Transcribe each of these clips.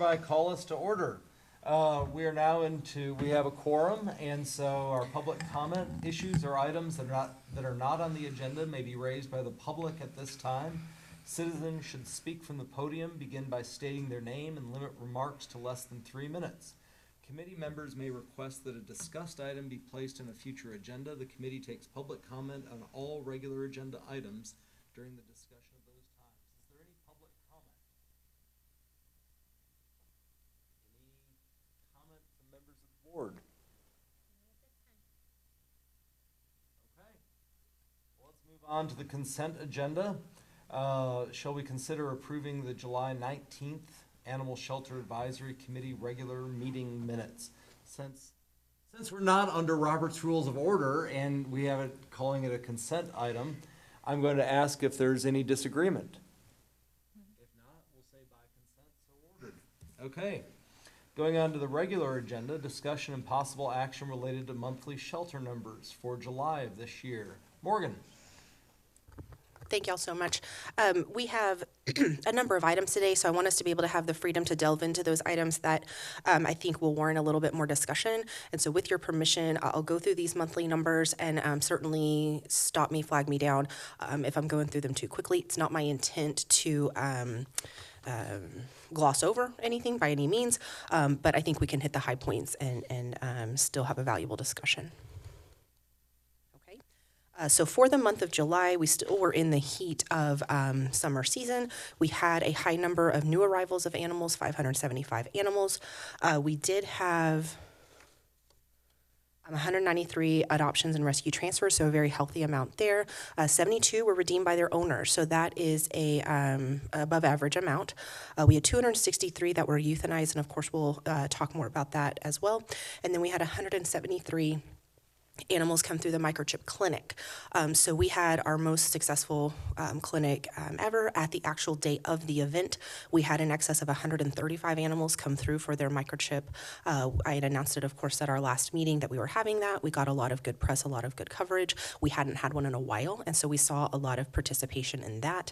hereby call us to order. We have a quorum, and so our public comment issues or items that are not on the agenda may be raised by the public at this time. Citizens should speak from the podium, begin by stating their name, and limit remarks to less than 3 minutes. Committee members may request that a discussed item be placed in a future agenda. The committee takes public comment on all regular agenda items during the discussion of those times. Is there any public comment? Any comment from members of the board? Okay. Well, let's move on to the consent agenda. Shall we consider approving the July 19th Animal Shelter Advisory Committee regular meeting minutes? Since we're not under Robert's Rules of Order and we have it calling it a consent item, I'm going to ask if there's any disagreement. If not, we'll say by consent so ordered. Okay. Going on to the regular agenda, discussion and possible action related to monthly shelter numbers for July of this year. Morgan. Thank y'all so much. We have a number of items today, so I want us to be able to have the freedom to delve into those items that I think will warrant a little bit more discussion. And so with your permission, I'll go through these monthly numbers and certainly stop me, flag me down if I'm going through them too quickly. It's not my intent to gloss over anything by any means, but I think we can hit the high points and still have a valuable discussion. So for the month of July, we still were in the heat of summer season. We had a high number of new arrivals of animals, 575 animals. We did have 193 adoptions and rescue transfers, so a very healthy amount there. 72 were redeemed by their owners, so that is a above average amount. We had 263 that were euthanized, and of course we'll talk more about that as well. And then we had 173 animals come through the microchip clinic. So we had our most successful clinic ever. At the actual date of the event, we had in excess of 135 animals come through for their microchip. I had announced it, of course, at our last meeting that we were having that. We got a lot of good press, a lot of good coverage. We hadn't had one in a while, and so we saw a lot of participation in that.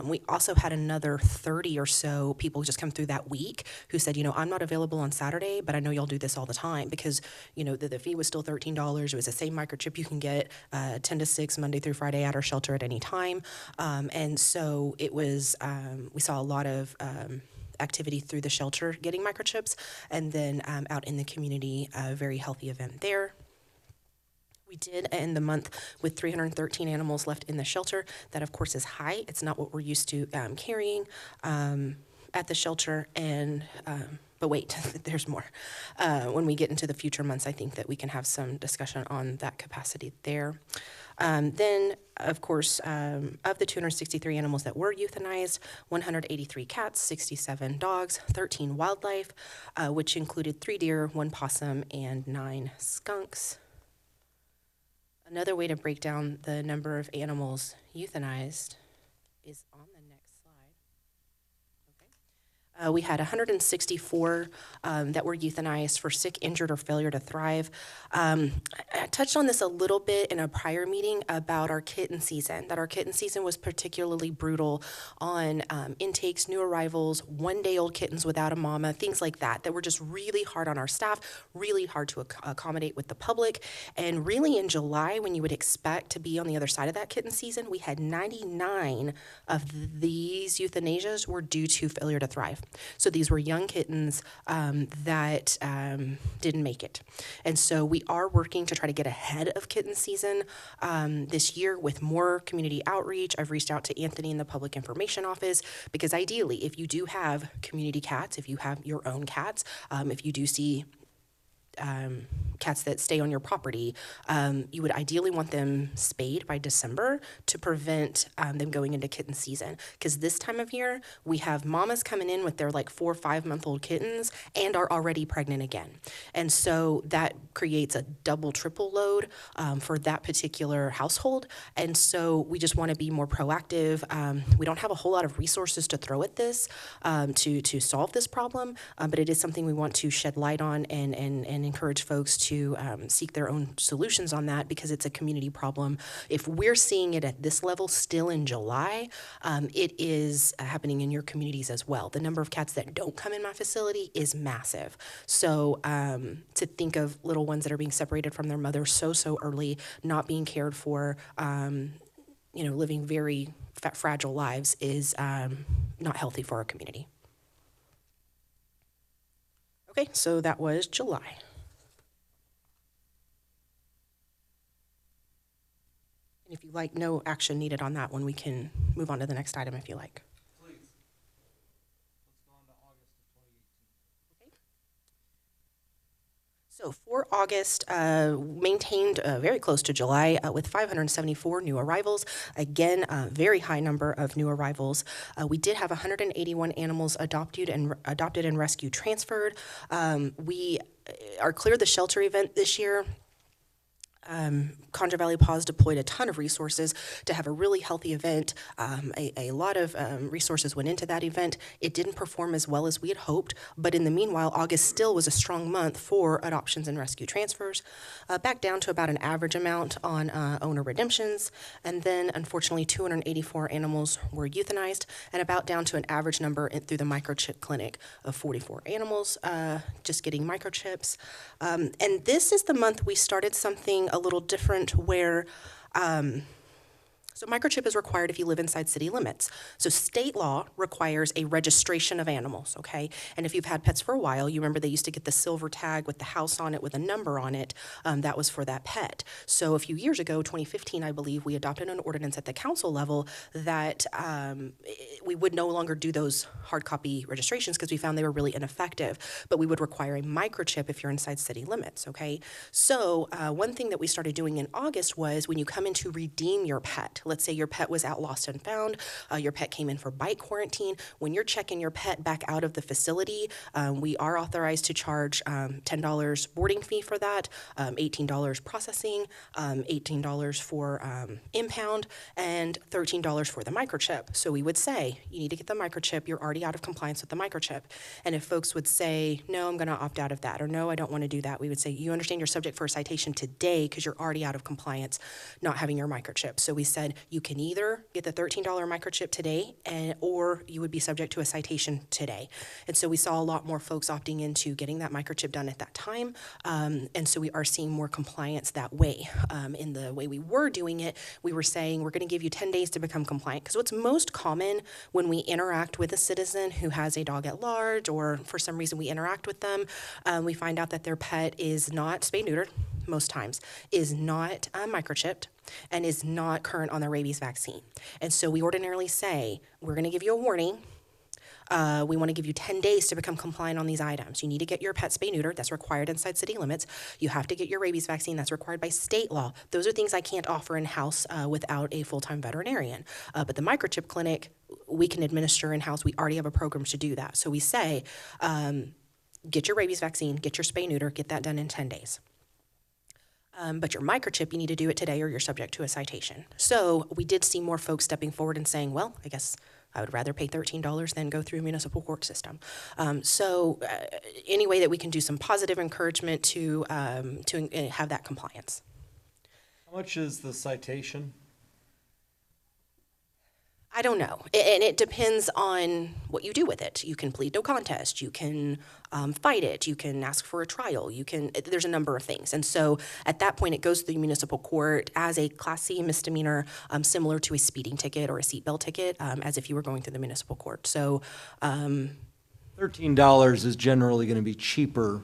We also had another 30 or so people just come through that week who said, I'm not available on Saturday, but I know y'all do this all the time because, the fee was still $13. It was the same microchip you can get 10 to 6 Monday through Friday at our shelter at any time. And so it was, we saw a lot of activity through the shelter getting microchips, and then out in the community, a very healthy event there. We did end the month with 313 animals left in the shelter. That, of course, is high. It's not what we're used to carrying at the shelter, and but wait, there's more. When we get into the future months, I think that we can have some discussion on that capacity there. Then, of course, of the 263 animals that were euthanized, 183 cats, 67 dogs, 13 wildlife, which included 3 deer, 1 possum, and 9 skunks. Another way to break down the number of animals euthanized is on the next slide. We had 164 that were euthanized for sick, injured, or failure to thrive. I touched on this a little bit in a prior meeting about our kitten season, that our kitten season was particularly brutal on intakes, new arrivals, 1-day-old kittens without a mama, things like that were just really hard on our staff, really hard to accommodate with the public. And really in July, when you would expect to be on the other side of that kitten season, we had 99 of these euthanasias were due to failure to thrive. So these were young kittens that didn't make it. And so we are working to try to get ahead of kitten season this year with more community outreach. I've reached out to Anthony in the Public Information Office because ideally, if you do have community cats, if you have your own cats, if you do see cats that stay on your property, you would ideally want them spayed by December to prevent them going into kitten season. Because this time of year, we have mamas coming in with their 4 or 5 month old kittens and are already pregnant again. And so that creates a double, triple load for that particular household. And so we just want to be more proactive. We don't have a whole lot of resources to throw at this to solve this problem, but it is something we want to shed light on and and encourage folks to seek their own solutions on that because it's a community problem. If we're seeing it at this level still in July, it is happening in your communities as well. The number of cats that don't come in my facility is massive. So to think of little ones that are being separated from their mother so early, not being cared for, living very fragile lives is not healthy for our community. Okay, so that was July. And if you like, no action needed on that one. We can move on to the next item if you like. Please. Let's go on to August of 2018. Okay. So for August, maintained very close to July with 574 new arrivals. Again, a very high number of new arrivals. We did have 181 animals adopted and rescue transferred. We are clear the shelter event this year. Contra Valley Paws deployed a ton of resources to have a really healthy event. A lot of resources went into that event. It didn't perform as well as we had hoped, but in the meanwhile, August still was a strong month for adoptions and rescue transfers, back down to about an average amount on owner redemptions, and then unfortunately 284 animals were euthanized, and about down to an average number through the microchip clinic of 44 animals just getting microchips. And this is the month we started something a little different where so microchip is required if you live inside city limits. So state law requires a registration of animals, okay? And if you've had pets for a while, you remember they used to get the silver tag with the house on it with a number on it. That was for that pet. So a few years ago, 2015, I believe, we adopted an ordinance at the council level that we would no longer do those hard copy registrations because we found they were really ineffective, but we would require a microchip if you're inside city limits, okay? So one thing that we started doing in August was when you come in to redeem your pet, let's say your pet was out lost and found, your pet came in for bite quarantine. When you're checking your pet back out of the facility, we are authorized to charge $10 boarding fee for that, $18 processing, $18 for impound, and $13 for the microchip. So we would say, you need to get the microchip, you're already out of compliance with the microchip. And if folks would say, no, I'm gonna opt out of that, or no, I don't wanna do that, we would say, you understand you're subject for a citation today because you're already out of compliance not having your microchip. So we said, you can either get the $13 microchip today, or you would be subject to a citation today. And so we saw a lot more folks opting into getting that microchip done at that time. And so we are seeing more compliance that way. In the way we were doing it, we were saying, we're gonna give you 10 days to become compliant. Because what's most common when we interact with a citizen who has a dog at large, or for some reason we interact with them, we find out that their pet is not spay-neutered, most times, is not microchipped, and is not current on the rabies vaccine. And so we ordinarily say, we're gonna give you a warning. We wanna give you 10 days to become compliant on these items. You need to get your pet spay-neutered, that's required inside city limits. You have to get your rabies vaccine, that's required by state law. Those are things I can't offer in-house without a full-time veterinarian. But the microchip clinic, we can administer in-house. We already have a program to do that. So we say, get your rabies vaccine, get your spay-neuter, get that done in 10 days. But your microchip, you need to do it today or you're subject to a citation. So we did see more folks stepping forward and saying, well, I guess I would rather pay $13 than go through a municipal court system. So any way that we can do some positive encouragement to have that compliance. How much is the citation? I don't know, and it depends on what you do with it. You can plead no contest, you can fight it, you can ask for a trial, there's a number of things. And so at that point, it goes to the municipal court as a Class C misdemeanor, similar to a speeding ticket or a seatbelt ticket, as if you were going through the municipal court. So $13 is generally gonna be cheaper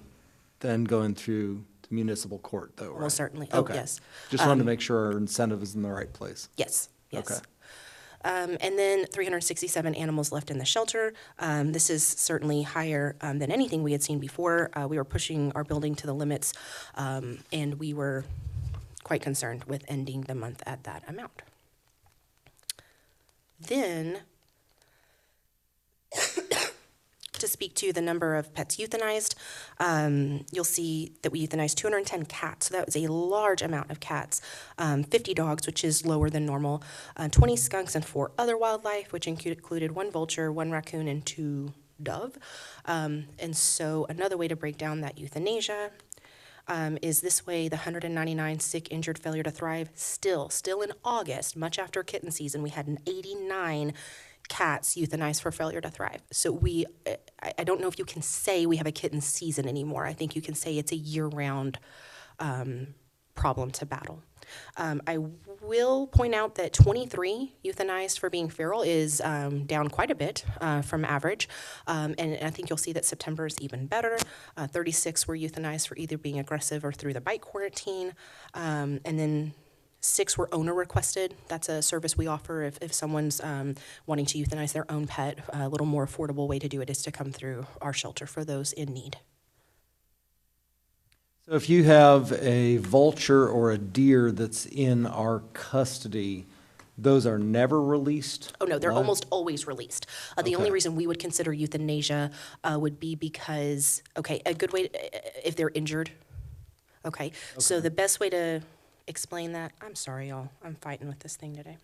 than going through the municipal court, though, right? most certainly, Okay. oh, yes. Just wanted to make sure our incentive is in the right place. Yes, yes. Okay. And then 367 animals left in the shelter. This is certainly higher than anything we had seen before. We were pushing our building to the limits, and we were quite concerned with ending the month at that amount. Then, to speak to the number of pets euthanized, you'll see that we euthanized 210 cats, so that was a large amount of cats, 50 dogs, which is lower than normal, 20 skunks and 4 other wildlife, which included 1 vulture, 1 raccoon, and 2 dove. And so another way to break down that euthanasia is this way the 199 sick, injured, failure to thrive. Still in August, much after kitten season, we had an 89 cats euthanized for failure to thrive. So I don't know if you can say we have a kitten season anymore. I think you can say it's a year-round problem to battle. I will point out that 23 euthanized for being feral is down quite a bit from average, and I think you'll see that September is even better. 36 were euthanized for either being aggressive or through the bite quarantine, and then 6 were owner requested. That's a service we offer if someone's wanting to euthanize their own pet. A little more affordable way to do it is to come through our shelter for those in need. So if you have a vulture or a deer that's in our custody, those are never released? Oh, no, they're What? almost always released. The only Okay. reason we would consider euthanasia would be because, a good way, if they're injured. Okay, so the best way to explain that, I'm sorry, y'all, I'm fighting with this thing today.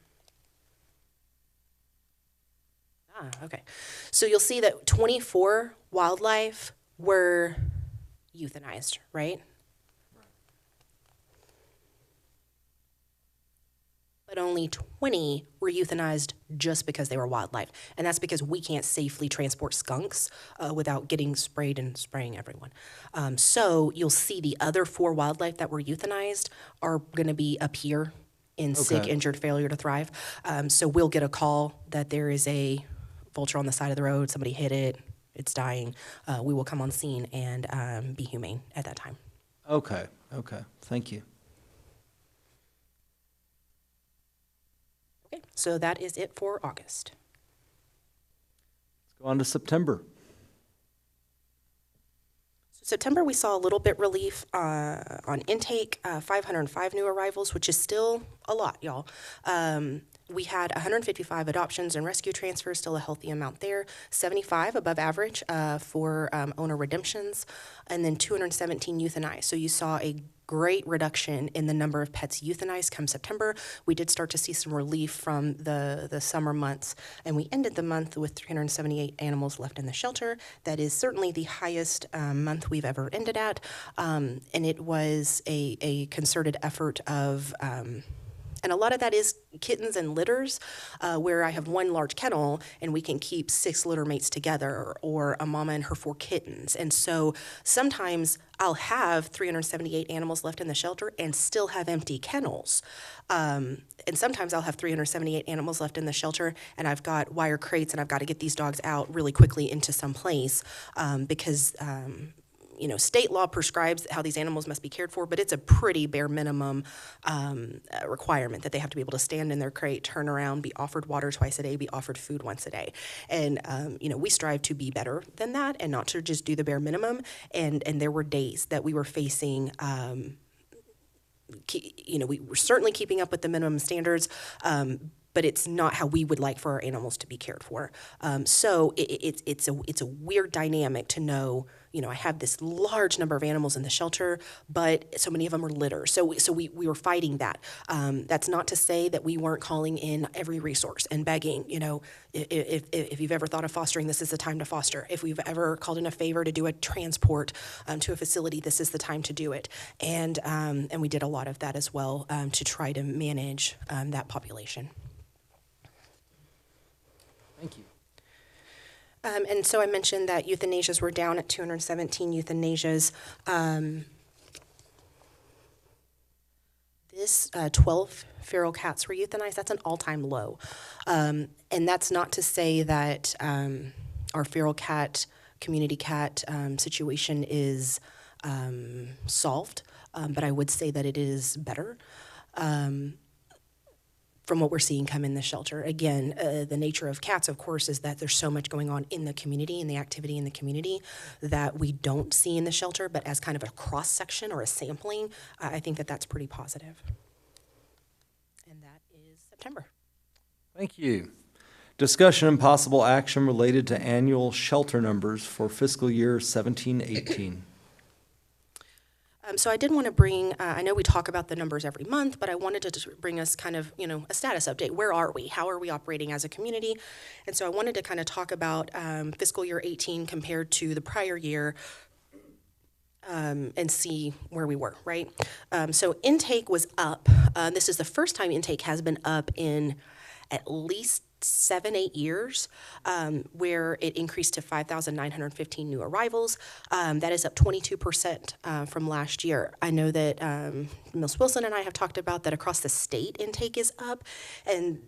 Okay. So you'll see that 24 wildlife were euthanized, right? But only 20 were euthanized just because they were wildlife. And that's because we can't safely transport skunks without getting sprayed and spraying everyone. So you'll see the other 4 wildlife that were euthanized are going to be up here in sick, Okay. injured, failure to thrive. So we'll get a call that there is a vulture on the side of the road, somebody hit it, it's dying. We will come on scene and be humane at that time. Okay, thank you. Okay, so that is it for August. Let's go on to September. September, we saw a little bit relief on intake, 505 new arrivals, which is still a lot, y'all. We had 155 adoptions and rescue transfers, still a healthy amount there. 75 above average for owner redemptions, and then 217 euthanized. So you saw a great reduction in the number of pets euthanized come September. We did start to see some relief from the summer months, and we ended the month with 378 animals left in the shelter. That is certainly the highest month we've ever ended at, and it was a concerted effort of and a lot of that is kittens and litters, where I have one large kennel and we can keep 6 litter mates together, or a mama and her 4 kittens. And so sometimes I'll have 378 animals left in the shelter and still have empty kennels. And sometimes I'll have 378 animals left in the shelter and I've got wire crates and I've got to get these dogs out really quickly into some place because state law prescribes how these animals must be cared for, but it's a pretty bare minimum requirement that they have to be able to stand in their crate, turn around, be offered water twice a day, be offered food once a day. And, we strive to be better than that and not to just do the bare minimum. And there were days that we were facing, we were certainly keeping up with the minimum standards, but it's not how we would like for our animals to be cared for. So it's a weird dynamic to know, I have this large number of animals in the shelter, but so many of them are litter. So we were fighting that. That's not to say that we weren't calling in every resource and begging, if you've ever thought of fostering, this is the time to foster. If we've ever called in a favor to do a transport to a facility, this is the time to do it. And we did a lot of that as well to try to manage that population. Thank you. And so I mentioned that euthanasias were down at 217 euthanasias. This 12 feral cats were euthanized. That's an all-time low. And that's not to say that our feral cat, community cat situation is solved, but I would say that it is better. From what we're seeing come in the shelter. Again, the nature of cats, of course, is that there's so much going on in the community and the activity in the community that we don't see in the shelter, but as kind of a cross-section or a sampling, I think that that's pretty positive. And that is September. Thank you. Discussion and possible action related to annual shelter numbers for fiscal year 17-18. So I did want to bring, I know we talk about the numbers every month, but I wanted to just bring us kind of, a status update. Where are we? How are we operating as a community? And so I wanted to kind of talk about fiscal year 18 compared to the prior year. and see where we were, right? So intake was up. This is the first time intake has been up in at least 7, 8 years, where it increased to 5,915 new arrivals. That is up 22% from last year. I know that Ms. Wilson and I have talked about that across the state intake is up, and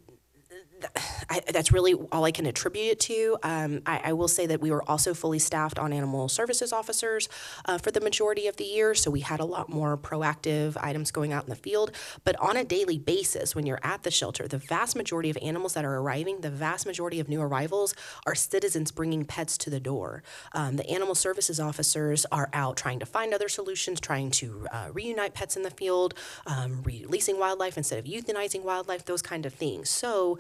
that's really all I can attribute it to. I will say that we were also fully staffed on animal services officers for the majority of the year, so we had a lot more proactive items going out in the field. But on a daily basis, when you're at the shelter, the vast majority of animals that are arriving, the vast majority of new arrivals are citizens bringing pets to the door. The animal services officers are out trying to find other solutions, trying to reunite pets in the field, releasing wildlife instead of euthanizing wildlife, those kind of things. So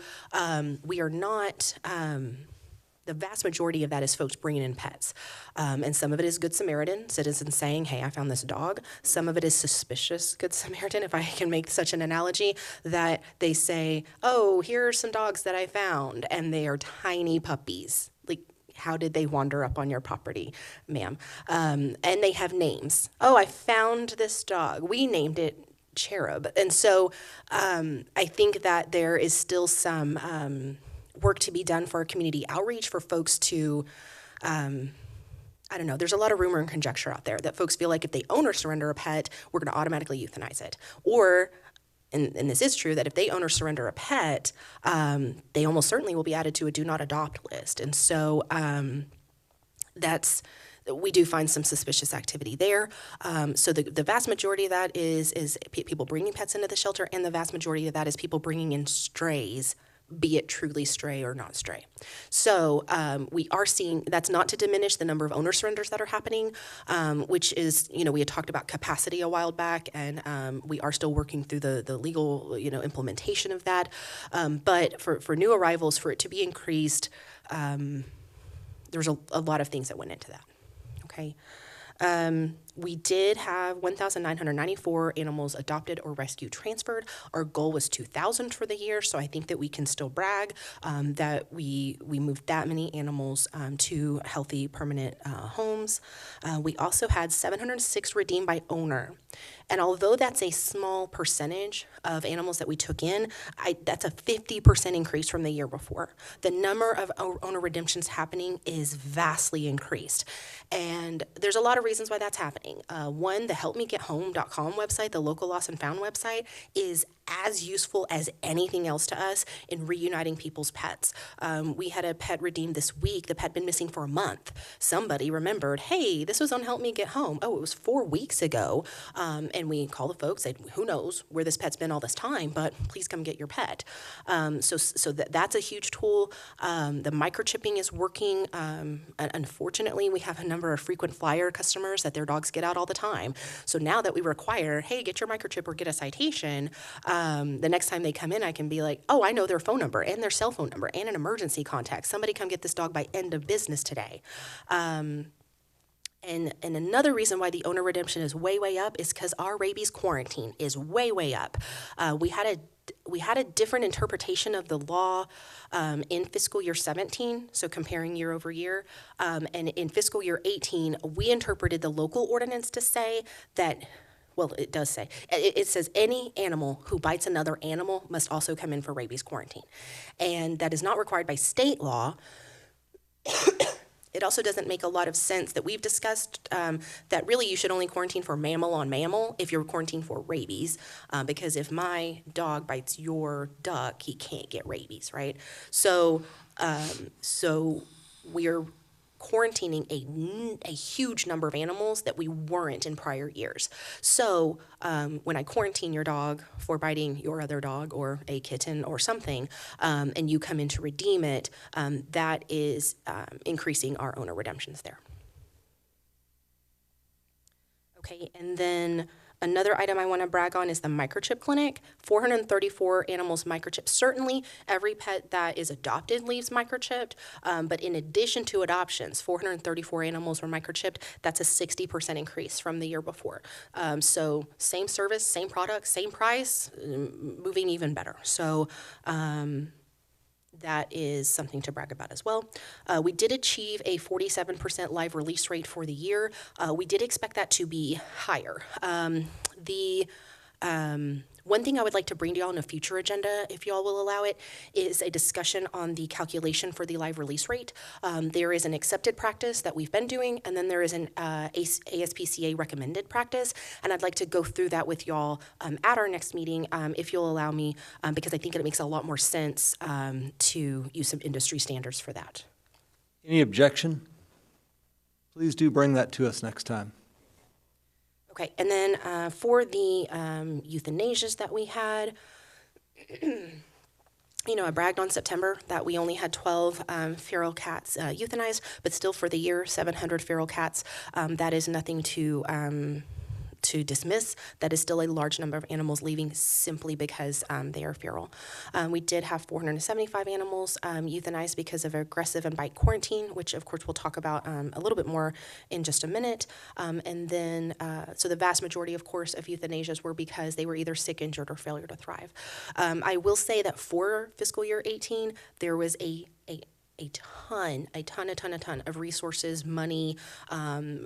we are not, the vast majority of that is folks bringing in pets. And some of it is Good Samaritan, citizens saying, hey, I found this dog. Some of it is suspicious Good Samaritan, if I can make such an analogy, that they say, oh, here are some dogs that I found, and they are tiny puppies. Like, how did they wander up on your property, ma'am? And they have names. Oh, I found this dog. We named it Cherub. And so I think that there is still some work to be done for community outreach for folks to, I don't know, there's a lot of rumor and conjecture out there that folks feel like if they own or surrender a pet, we're going to automatically euthanize it. Or, and this is true, that if they own or surrender a pet, they almost certainly will be added to a do not adopt list. And so we do find some suspicious activity there. So the vast majority of that is people bringing pets into the shelter, and the vast majority of that is people bringing in strays, be it truly stray or not stray. So we are seeing, that's not to diminish the number of owner surrenders that are happening, which is, we had talked about capacity a while back, and we are still working through the legal, implementation of that. But for new arrivals, for it to be increased, there's a lot of things that went into that. Okay. We did have 1,994 animals adopted or rescued transferred. Our goal was 2,000 for the year, so I think that we can still brag that we moved that many animals to healthy, permanent homes. We also had 706 redeemed by owner. And although that's a small percentage of animals that we took in, that's a 50% increase from the year before. The number of owner redemptions happening is vastly increased. And there's a lot of reasons why that's happening. One, the helpmegetHome.com website, the local lost and found website, is as useful as anything else to us in reuniting people's pets. We had a pet redeemed this week. The pet had been missing for a month. Somebody remembered, hey, this was on Help Me Get Home. Oh, it was 4 weeks ago. And we called the folks, said, who knows where this pet's been all this time, but please come get your pet. So that's a huge tool. The microchipping is working. Unfortunately, we have a number of frequent flyer customers that their dogs get out all the time. So now that we require, hey, get your microchip or get a citation, the next time they come in, I can be like, oh, I know their phone number and their cell phone number and an emergency contact. Somebody come get this dog by end of business today. And another reason why the owner redemption is way, way up is because our rabies quarantine is way, way up. We had a different interpretation of the law in fiscal year 17, so comparing year over year. And in fiscal year 18, we interpreted the local ordinance to say that, well, it does say, it says any animal who bites another animal must also come in for rabies quarantine. And that is not required by state law. It also doesn't make a lot of sense that we've discussed that really you should only quarantine for mammal on mammal if you're quarantined for rabies, because if my dog bites your duck, he can't get rabies, right? So we're quarantining a huge number of animals that we weren't in prior years. So when I quarantine your dog for biting your other dog or a kitten or something, and you come in to redeem it, that is increasing our owner redemptions there. Okay, and then another item I want to brag on is the microchip clinic. 434 animals microchipped. Certainly, every pet that is adopted leaves microchipped, but in addition to adoptions, 434 animals were microchipped. That's a 60% increase from the year before. So same service, same product, same price, moving even better. So that is something to brag about as well. We did achieve a 47% live release rate for the year. We did expect that to be higher. One thing I would like to bring to y'all in a future agenda, if y'all will allow it, is a discussion on the calculation for the live release rate. There is an accepted practice that we've been doing, and then there is an ASPCA recommended practice, and I'd like to go through that with y'all at our next meeting, if you'll allow me, because I think it makes a lot more sense to use some industry standards for that. Any objection? Please do bring that to us next time. Okay, and then for the euthanasias that we had, I bragged on September that we only had 12 feral cats euthanized, but still for the year, 700 feral cats. That is nothing to dismiss. That is still a large number of animals leaving simply because they are feral. We did have 475 animals euthanized because of aggressive and bite quarantine, which of course we'll talk about a little bit more in just a minute. And then, so the vast majority, of course, of euthanasias were because they were either sick, injured, or failure to thrive. I will say that for fiscal year 18, there was a ton of resources, money,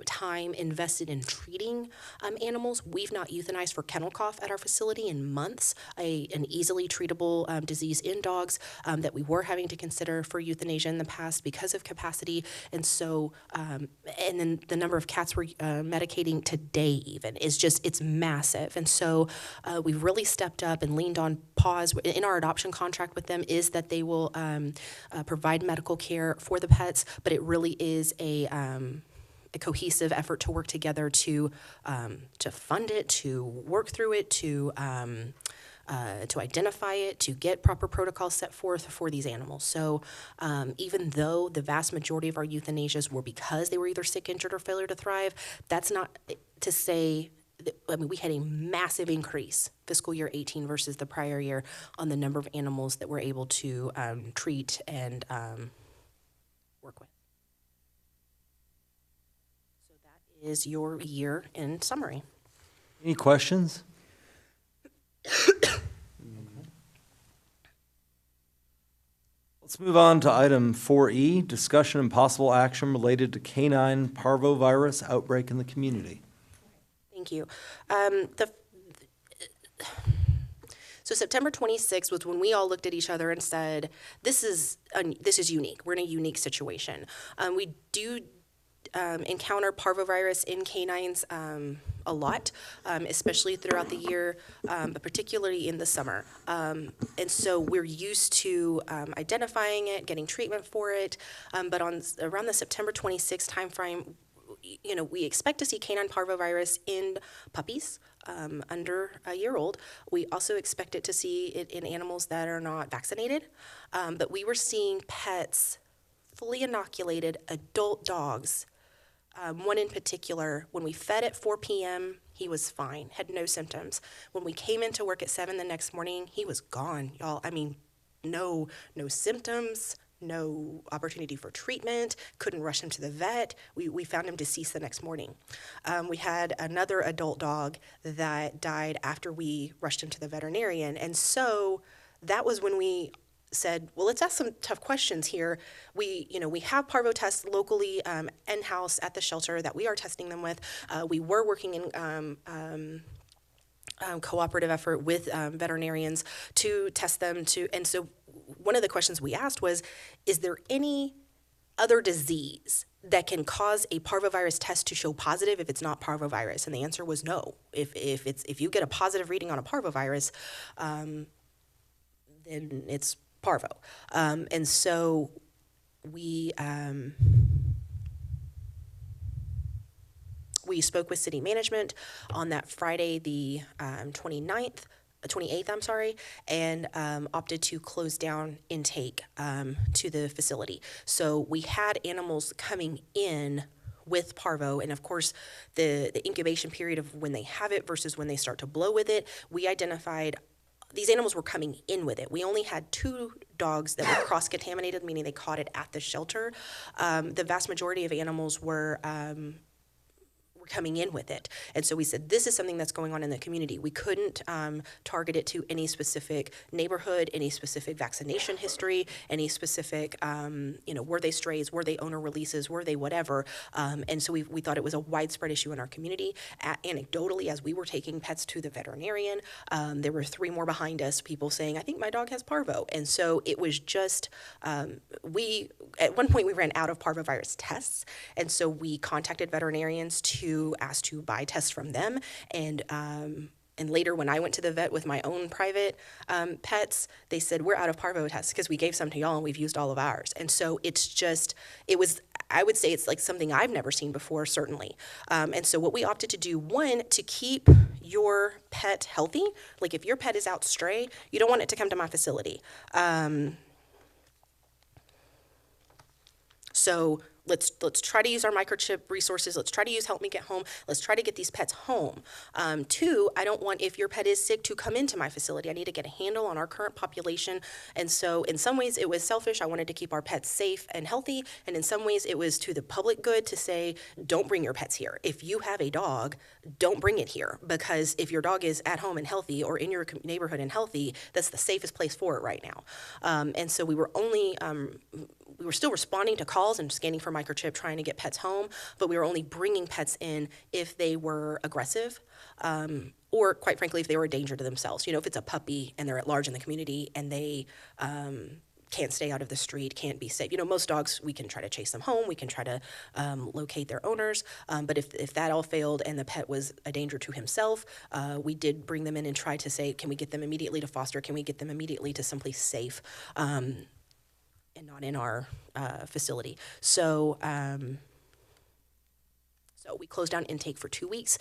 time invested in treating animals. We've not euthanized for kennel cough at our facility in months, an easily treatable disease in dogs that we were having to consider for euthanasia in the past because of capacity. And so, and then the number of cats we're medicating today even is just, it's massive. And so we've really stepped up and leaned on pause. In our adoption contract with them is that they will provide medical care for the pets, but it really is a cohesive effort to work together to fund it, to work through it, to identify it, to get proper protocols set forth for these animals. So even though the vast majority of our euthanasias were because they were either sick, injured, or failure to thrive, that's not to say we had a massive increase fiscal year 18 versus the prior year on the number of animals that we're able to treat and work with. So that is your year in summary. Any questions? Let's move on to item 4E, discussion and possible action related to canine parvovirus outbreak in the community. Thank you. So September 26th was when we all looked at each other and said, this is unique. We're in a unique situation. We do encounter parvovirus in canines a lot, especially throughout the year, but particularly in the summer. And so we're used to identifying it, getting treatment for it, but around the September 26th timeframe, we expect to see canine parvovirus in puppies under a year old. We also expect to see it in animals that are not vaccinated. But we were seeing pets, fully inoculated adult dogs. One in particular, when we fed at 4 p.m., he was fine, had no symptoms. When we came into work at 7 the next morning, he was gone, y'all. I mean, no symptoms, no opportunity for treatment, couldn't rush him to the vet. We found him deceased the next morning. We had another adult dog that died after we rushed him to the veterinarian. And so that was when we said, well, let's ask some tough questions here. We have parvo tests locally in-house at the shelter that we are testing them with. We were working in cooperative effort with veterinarians to test them and so one of the questions we asked was, is there any other disease that can cause a parvovirus test to show positive if it's not parvovirus? And the answer was no. If you get a positive reading on a parvovirus, then it's parvo. And so we spoke with city management on that Friday, the 28th, and opted to close down intake to the facility. So we had animals coming in with parvo, and of course, the incubation period of when they have it versus when they start to blow with it, we identified these animals were coming in with it. We only had 2 dogs that were cross-contaminated, meaning they caught it at the shelter. The vast majority of animals were were coming in with it. And so we said, this is something that's going on in the community. We couldn't target it to any specific neighborhood, any specific vaccination history, any specific, were they strays, were they owner releases, were they whatever. And so we thought it was a widespread issue in our community. Anecdotally, as we were taking pets to the veterinarian, there were 3 more behind us, people saying, I think my dog has parvo. And so it was just, at one point we ran out of parvovirus tests. And so we contacted veterinarians to ask to buy tests from them. And later, when I went to the vet with my own private pets, they said, we're out of parvo tests because we gave some to y'all and we've used all of ours. And so I would say it's like something I've never seen before, certainly. And so what we opted to do, one, to keep your pet healthy. Like if your pet is out stray, you don't want it to come to my facility. So let's try to use our microchip resources. Let's try to use Help Me Get Home. Let's try to get these pets home. 2, I don't want, if your pet is sick, to come into my facility. I need to get a handle on our current population. And so in some ways it was selfish. I wanted to keep our pets safe and healthy. And in some ways it was to the public good to say, don't bring your pets here. If you have a dog, don't bring it here, because if your dog is at home and healthy or in your neighborhood and healthy, that's the safest place for it right now. And so we were still responding to calls and scanning for microchip, trying to get pets home, but we were only bringing pets in if they were aggressive, or quite frankly, if they were a danger to themselves. If it's a puppy and they're at large in the community and they can't stay out of the street, can't be safe. Most dogs, we can try to chase them home, we can try to locate their owners, but if that all failed and the pet was a danger to himself, we did bring them in and try to say, can we get them immediately to foster? Can we get them immediately to someplace safe? And not in our facility. So we closed down intake for 2 weeks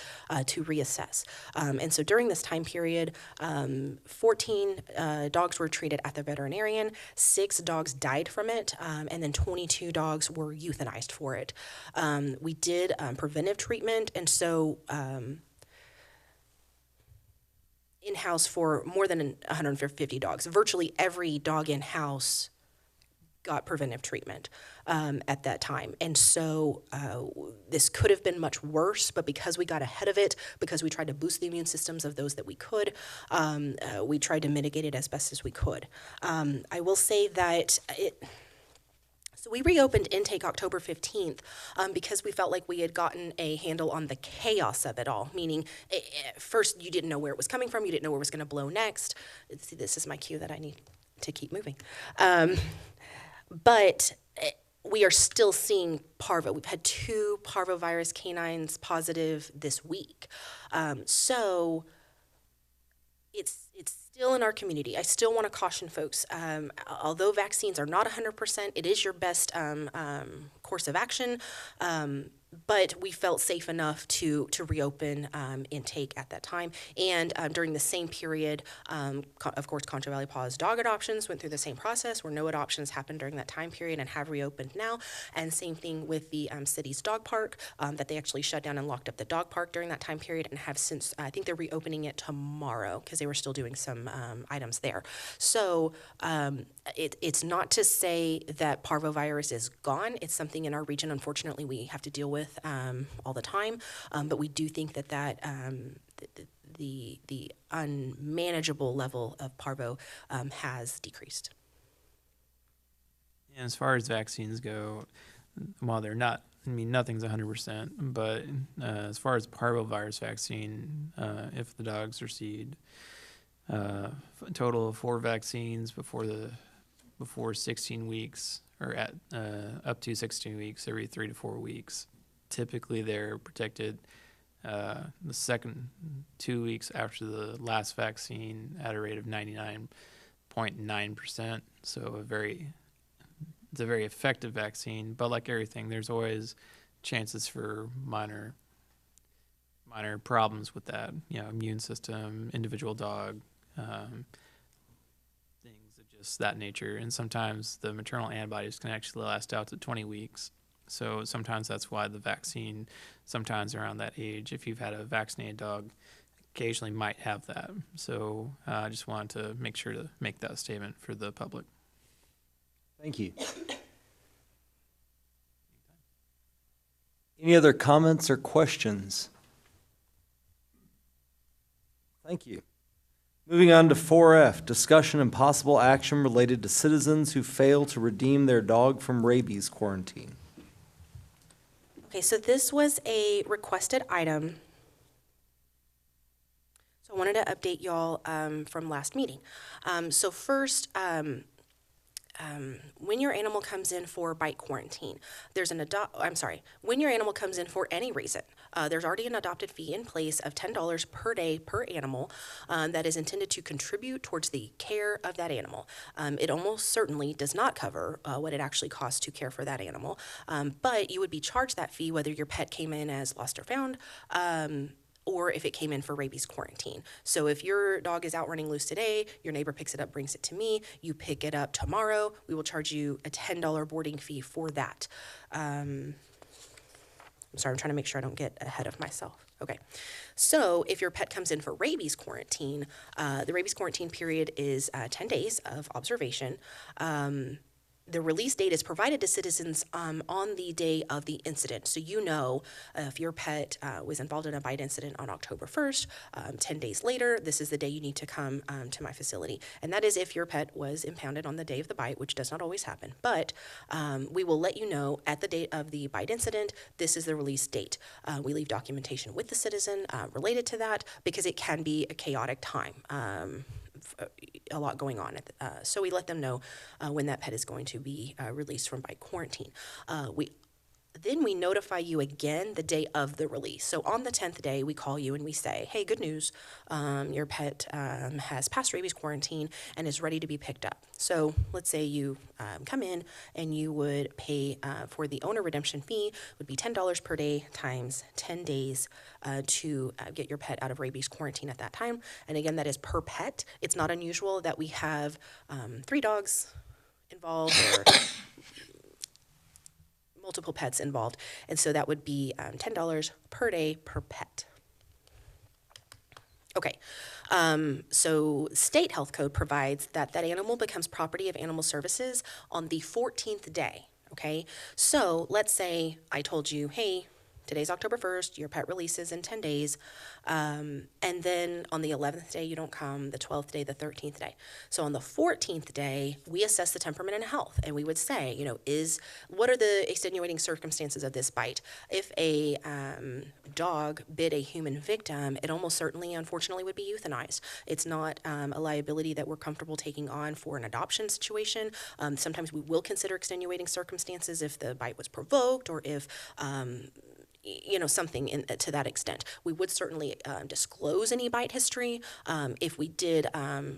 to reassess. And so during this time period, 14 dogs were treated at the veterinarian, 6 dogs died from it, and then 22 dogs were euthanized for it. We did preventive treatment, and so in-house for more than 150 dogs. Virtually every dog in-house got preventive treatment at that time. And so this could have been much worse, but because we got ahead of it, because we tried to boost the immune systems of those that we could, we tried to mitigate it as best as we could. I will say that so we reopened intake October 15th because we felt like we had gotten a handle on the chaos of it all, meaning first you didn't know where it was coming from, you didn't know where it was going to blow next. See, this is my cue that I need to keep moving. But we are still seeing parvo. We've had 2 parvovirus canines positive this week. So it's still in our community. I still want to caution folks, although vaccines are not 100%, it is your best course of action. But we felt safe enough to reopen intake at that time. And during the same period, of course, Concho Valley paused dog adoptions, went through the same process where no adoptions happened during that time period and have reopened now. And same thing with the city's dog park, that they actually shut down and locked up the dog park during that time period and have since, I think they're reopening it tomorrow because they were still doing some items there. So it's not to say that parvovirus is gone. It's something in our region, unfortunately, we have to deal with all the time, but we do think that the unmanageable level of parvo has decreased. And as far as vaccines go, while they're not, nothing's 100%, but as far as parvovirus vaccine, if the dogs received a total of 4 vaccines before 16 weeks, or at up to 16 weeks, every 3 to 4 weeks, typically they're protected the second 2 weeks after the last vaccine at a rate of 99.9%. So it's a very effective vaccine, but like everything, there's always chances for minor problems with that, immune system, individual dog, things of just that nature. And sometimes the maternal antibodies can actually last out to 20 weeks. So sometimes that's why the vaccine, sometimes around that age, if you've had a vaccinated dog, occasionally might have that. So I just wanted to make sure to make that statement for the public. Thank you. Any other comments or questions? Thank you. Moving on to 4F, discussion and possible action related to citizens who fail to redeem their dog from rabies quarantine. Okay, so this was a requested item. So I wanted to update y'all from last meeting. So first, when your animal comes in for bite quarantine, when your animal comes in for any reason, there's already an adopted fee in place of $10 per day per animal that is intended to contribute towards the care of that animal. It almost certainly does not cover what it actually costs to care for that animal, but you would be charged that fee whether your pet came in as lost or found, or if it came in for rabies quarantine. So if your dog is out running loose today, your neighbor picks it up, brings it to me, you pick it up tomorrow, we will charge you a $10 boarding fee for that. I'm sorry, I'm trying to make sure I don't get ahead of myself. Okay, so if your pet comes in for rabies quarantine, the rabies quarantine period is 10 days of observation. The release date is provided to citizens on the day of the incident. So you know if your pet was involved in a bite incident on October 1st, 10 days later, this is the day you need to come to my facility. And that is if your pet was impounded on the day of the bite, which does not always happen. But we will let you know at the date of the bite incident, this is the release date. We leave documentation with the citizen related to that because it can be a chaotic time. A lot going on. So we let them know when that pet is going to be released from bite quarantine. Then we notify you again the day of the release. So on the 10th day, we call you and we say, hey, good news, your pet has passed rabies quarantine and is ready to be picked up. So let's say you come in and you would pay for the owner redemption fee would be $10 per day times 10 days to get your pet out of rabies quarantine at that time. And again, that is per pet. It's not unusual that we have 3 dogs involved or multiple pets involved, and so that would be $10 per day per pet. Okay, so state health code provides that animal becomes property of animal services on the 14th day, okay? So let's say I told you, hey, today's October 1st, your pet releases in 10 days, and then on the 11th day you don't come, the 12th day, the 13th day. So on the 14th day, we assess the temperament and health, and we would say, what are the extenuating circumstances of this bite? If a dog bit a human victim, it almost certainly, unfortunately, would be euthanized. It's not a liability that we're comfortable taking on for an adoption situation. Sometimes we will consider extenuating circumstances if the bite was provoked or if something to that extent. We would certainly disclose any bite history if we did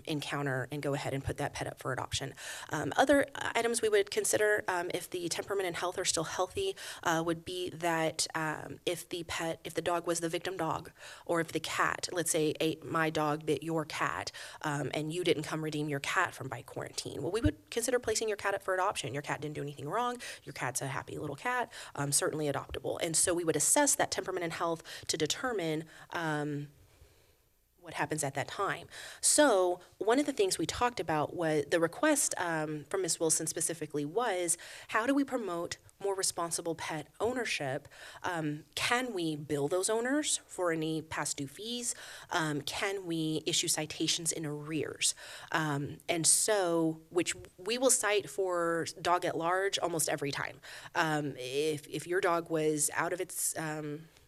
encounter and go ahead and put that pet up for adoption. Other items we would consider if the temperament and health are still healthy would be that if the dog was the victim dog, or if the cat, let's say my dog bit your cat and you didn't come redeem your cat from bite quarantine. Well, we would consider placing your cat up for adoption. Your cat didn't do anything wrong. Your cat's a happy little cat, certainly adoptable. And so we would assess that temperament and health to determine what happens at that time. So one of the things we talked about was the request from Ms. Wilson specifically was, how do we promote more responsible pet ownership? Can we bill those owners for any past due fees? Can we issue citations in arrears? And so, which we will cite for dog at large almost every time. If your dog was out of its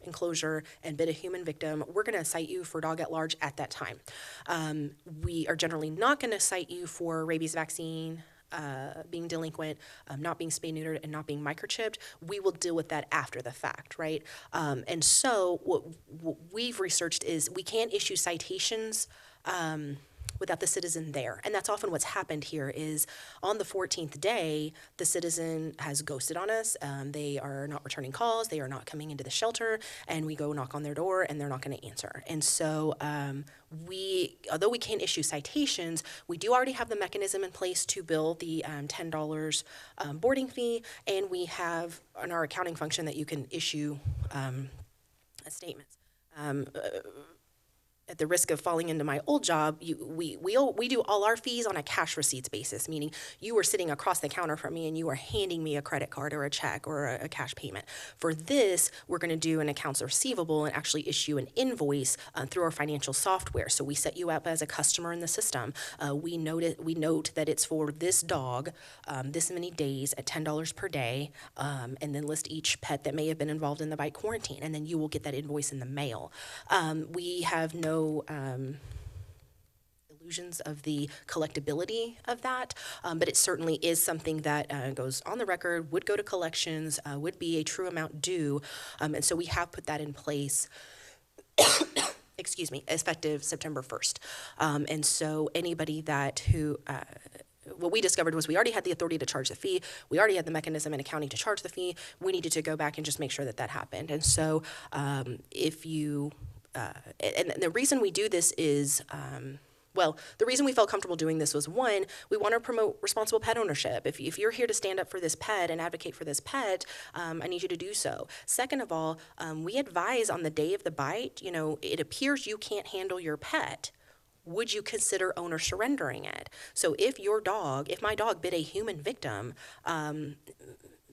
enclosure and bit a human victim, we're going to cite you for dog at large at that time. We are generally not going to cite you for rabies vaccine, being delinquent, not being spay-neutered, and not being microchipped. We will deal with that after the fact, right? And so what we've researched is we can't issue citations without the citizen there. And that's often what's happened here is on the 14th day, the citizen has ghosted on us. They are not returning calls. They are not coming into the shelter, and we go knock on their door and they're not going to answer. And so although we can't issue citations, we do already have the mechanism in place to bill the $10 boarding fee, and we have on our accounting function that you can issue statements. at the risk of falling into my old job, we do all our fees on a cash receipts basis, meaning you were sitting across the counter from me and you are handing me a credit card or a check or a cash payment. For this, we're going to do an accounts receivable and actually issue an invoice through our financial software. So we set you up as a customer in the system. We note that it's for this dog, this many days at $10 per day, and then list each pet that may have been involved in the bite quarantine, and then you will get that invoice in the mail. We have no illusions of the collectability of that, but it certainly is something that goes on the record, would go to collections, would be a true amount due, and so we have put that in place. Excuse me, effective September 1st. And so anybody what we discovered was we already had the authority to charge the fee. We already had the mechanism in accounting to charge the fee. We needed to go back and just make sure that happened. And so if you and the reason we do this is, the reason we felt comfortable doing this was, one, we want to promote responsible pet ownership. If you're here to stand up for this pet and advocate for this pet, I need you to do so. Second of all, we advise on the day of the bite, it appears you can't handle your pet. Would you consider owner surrendering it? So if my dog bit a human victim,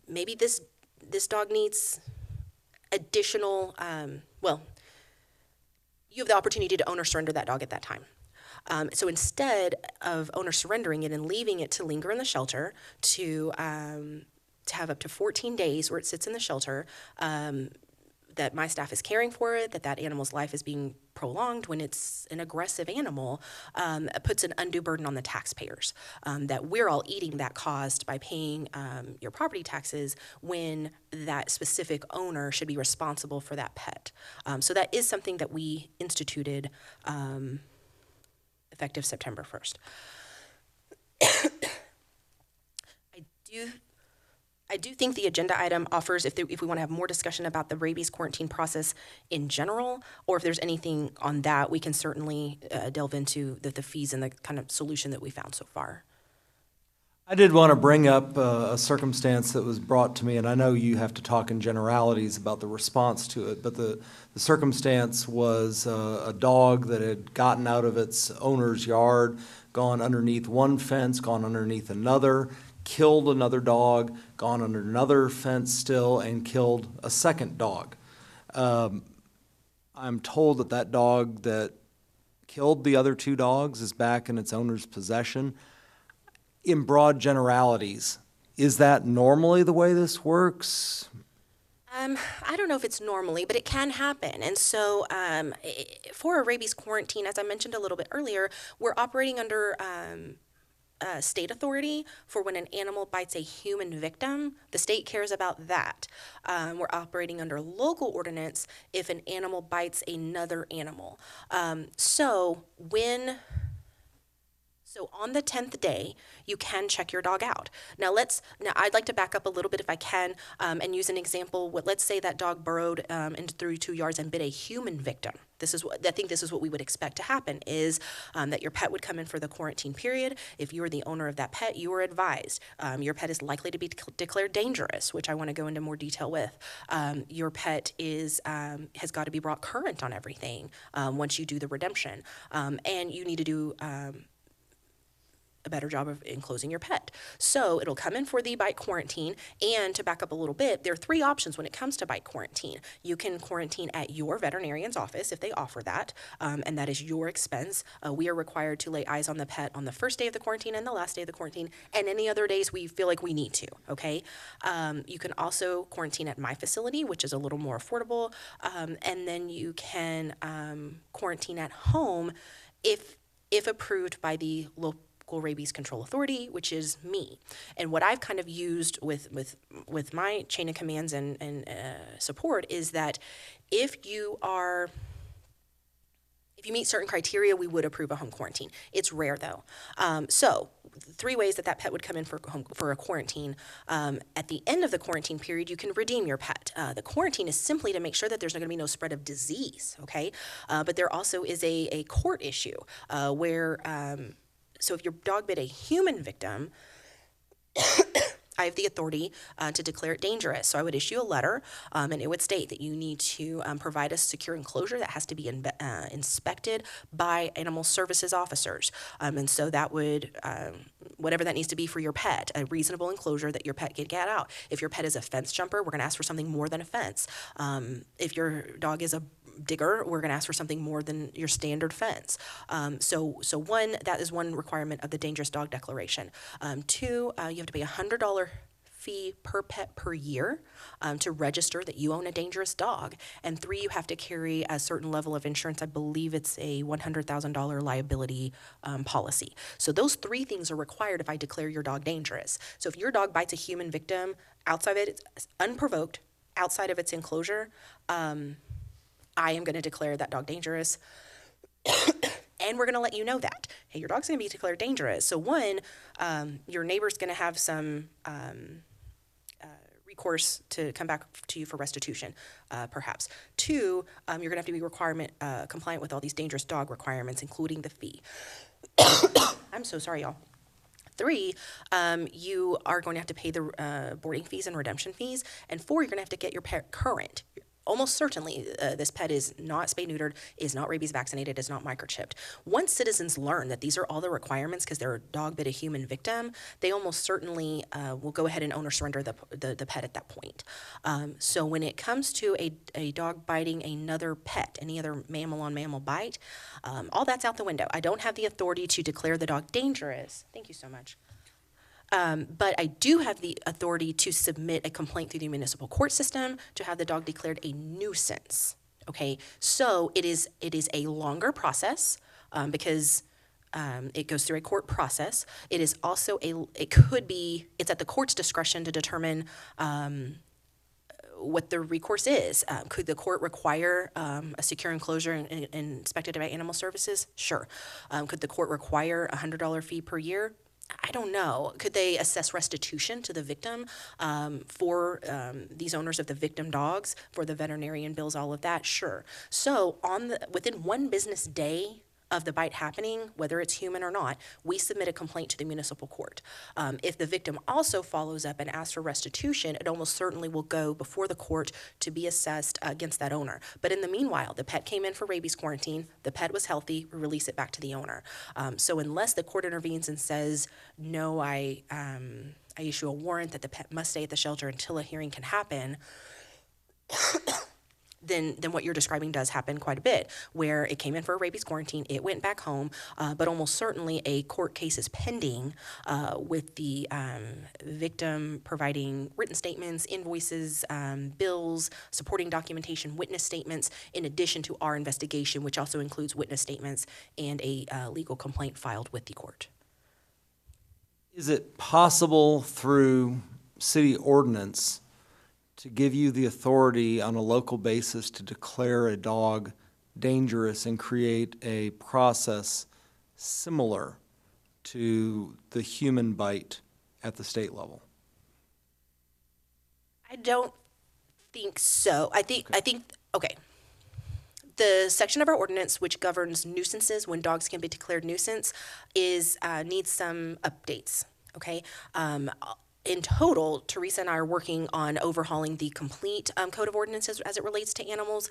maybe this dog needs additional, you have the opportunity to owner surrender that dog at that time. So instead of owner surrendering it and leaving it to linger in the shelter, to have up to 14 days where it sits in the shelter, that my staff is caring for it, that animal's life is being prolonged when it's an aggressive animal, puts an undue burden on the taxpayers, that we're all eating that cost by paying your property taxes when that specific owner should be responsible for that pet. So that is something that we instituted effective September 1st. I do think the agenda item offers, if we want to have more discussion about the rabies quarantine process in general, or if there's anything on that, we can certainly delve into the fees and the kind of solution that we found so far. I did want to bring up a circumstance that was brought to me, and I know you have to talk in generalities about the response to it, but the circumstance was a dog that had gotten out of its owner's yard, gone underneath one fence, gone underneath another, killed another dog, gone under another fence still, and killed a second dog. I'm told that dog that killed the other two dogs is back in its owner's possession. In broad generalities, is that normally the way this works? I don't know if it's normally, but it can happen. And so for a rabies quarantine, as I mentioned a little bit earlier, we're operating under state authority for when an animal bites a human victim. The state cares about that. We're operating under local ordinance if an animal bites another animal. So on the 10th day, you can check your dog out. Now I'd like to back up a little bit if I can, and use an example. Let's say that dog burrowed through 2 yards and bit a human victim. I think this is what we would expect to happen, is that your pet would come in for the quarantine period. If you are the owner of that pet, you are advised. Your pet is likely to be declared dangerous, which I want to go into more detail with. Your pet has got to be brought current on everything once you do the redemption. And you need to do a better job of enclosing your pet. So it'll come in for the bite quarantine. And to back up a little bit, there are 3 options when it comes to bite quarantine. You can quarantine at your veterinarian's office if they offer that, and that is your expense. We are required to lay eyes on the pet on the first day of the quarantine and the last day of the quarantine, and any other days we feel like we need to, okay? You can also quarantine at my facility, which is a little more affordable, and then you can quarantine at home if approved by the local rabies control authority, which is me. And what I've kind of used with my chain of commands and support is that if you meet certain criteria, we would approve a home quarantine. It's rare though. So 3 ways that pet would come in for a quarantine. At the end of the quarantine period, you can redeem your pet. The quarantine is simply to make sure that there's not going to be no spread of disease, okay? But there also is a court issue where so if your dog bit a human victim, I have the authority to declare it dangerous. So I would issue a letter, and it would state that you need to provide a secure enclosure that has to be inspected by animal services officers. And so that would, whatever that needs to be for your pet, a reasonable enclosure that your pet can get out. If your pet is a fence jumper, we're going to ask for something more than a fence. If your dog is a digger, we're going to ask for something more than your standard fence. So one, that is one requirement of the dangerous dog declaration. Two, you have to pay $100 fee per pet per year to register that you own a dangerous dog. And three, you have to carry a certain level of insurance. I believe it's a $100,000 liability policy. So those three things are required if I declare your dog dangerous. So if your dog bites a human victim outside of it, it's unprovoked, outside of its enclosure, I am going to declare that dog dangerous. And we're going to let you know that, hey, your dog's going to be declared dangerous. So one, your neighbor's going to have some recourse to come back to you for restitution, perhaps. Two, you're going to have to be compliant with all these dangerous dog requirements, including the fee. I'm so sorry, y'all. Three, you are going to have to pay the boarding fees and redemption fees. And four, you're going to have to get your pet current. Almost certainly, this pet is not spay-neutered, is not rabies vaccinated, is not microchipped. Once citizens learn that these are all the requirements because their dog bit a human victim, they almost certainly will go ahead and own or surrender the pet at that point. So when it comes to a dog biting another pet, any other mammal-on-mammal bite, all that's out the window. I don't have the authority to declare the dog dangerous. Thank you so much. But I do have the authority to submit a complaint through the municipal court system to have the dog declared a nuisance. Okay, so it is a longer process because it goes through a court process. It is also it's at the court's discretion to determine what the recourse is. Could the court require a secure enclosure and inspected by animal services? Sure. Could the court require a $100 fee per year? I don't know. Could they assess restitution to the victim for these owners of the victim dogs, for the veterinarian bills, all of that? Sure. So within 1 business day of the bite happening, whether it's human or not, we submit a complaint to the municipal court. If the victim also follows up and asks for restitution, it almost certainly will go before the court to be assessed against that owner. But in the meanwhile, the pet came in for rabies quarantine, the pet was healthy, we release it back to the owner. So unless the court intervenes and says, no, I issue a warrant that the pet must stay at the shelter until a hearing can happen, then what you're describing does happen quite a bit, where it came in for a rabies quarantine, it went back home, but almost certainly a court case is pending with the victim providing written statements, invoices, bills, supporting documentation, witness statements, in addition to our investigation, which also includes witness statements and a legal complaint filed with the court. Is it possible through city ordinance to give you the authority on a local basis to declare a dog dangerous and create a process similar to the human bite at the state level? I don't think so. I think, okay. The section of our ordinance which governs nuisances, when dogs can be declared nuisance, needs some updates, okay? In total, Teresa and I are working on overhauling the complete code of ordinances as it relates to animals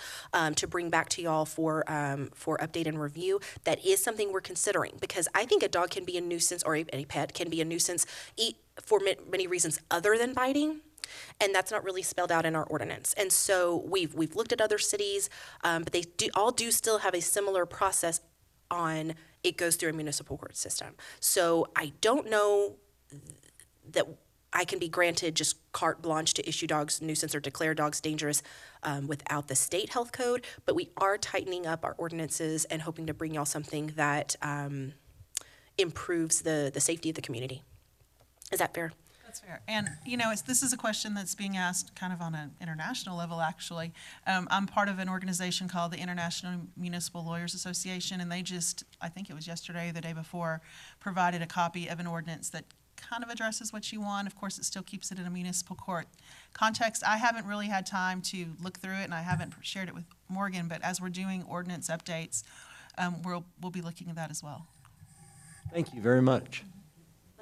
to bring back to y'all for update and review. That is something we're considering, because I think a dog can be a nuisance, or a pet can be a nuisance for many reasons other than biting. And that's not really spelled out in our ordinance. And so we've looked at other cities, but they all still have a similar process on it goes through a municipal court system. So I don't know that I can be granted just carte blanche to issue dogs nuisance or declare dogs dangerous without the state health code, but we are tightening up our ordinances and hoping to bring y'all something that improves the safety of the community. Is that fair? That's fair. And, this is a question that's being asked kind of on an international level, actually. I'm part of an organization called the International Municipal Lawyers Association, and they just, I think it was yesterday or the day before, provided a copy of an ordinance that kind of addresses what you want. Of course, it still keeps it in a municipal court context. I haven't really had time to look through it, and I haven't shared it with Morgan, but as we're doing ordinance updates, we'll be looking at that as well. Thank you very much.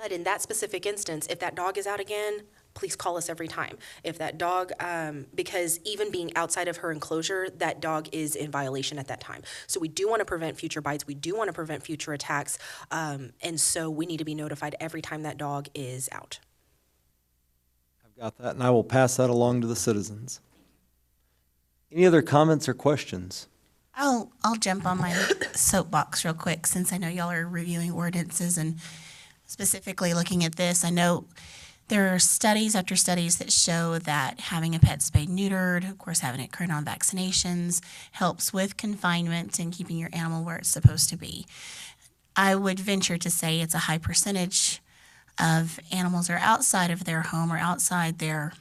But in that specific instance, if that dog is out again, please call us every time. If that dog, because even being outside of her enclosure, that dog is in violation at that time. So we do want to prevent future bites. We do want to prevent future attacks. And so we need to be notified every time that dog is out. I've got that, and I will pass that along to the citizens. Any other comments or questions? I'll jump on my soapbox real quick since I know y'all are reviewing ordinances and specifically looking at this. I know there are studies after studies that show that having a pet spayed neutered, of course having it current on vaccinations, helps with confinement and keeping your animal where it's supposed to be. I would venture to say it's a high percentage of animals are outside of their home or outside their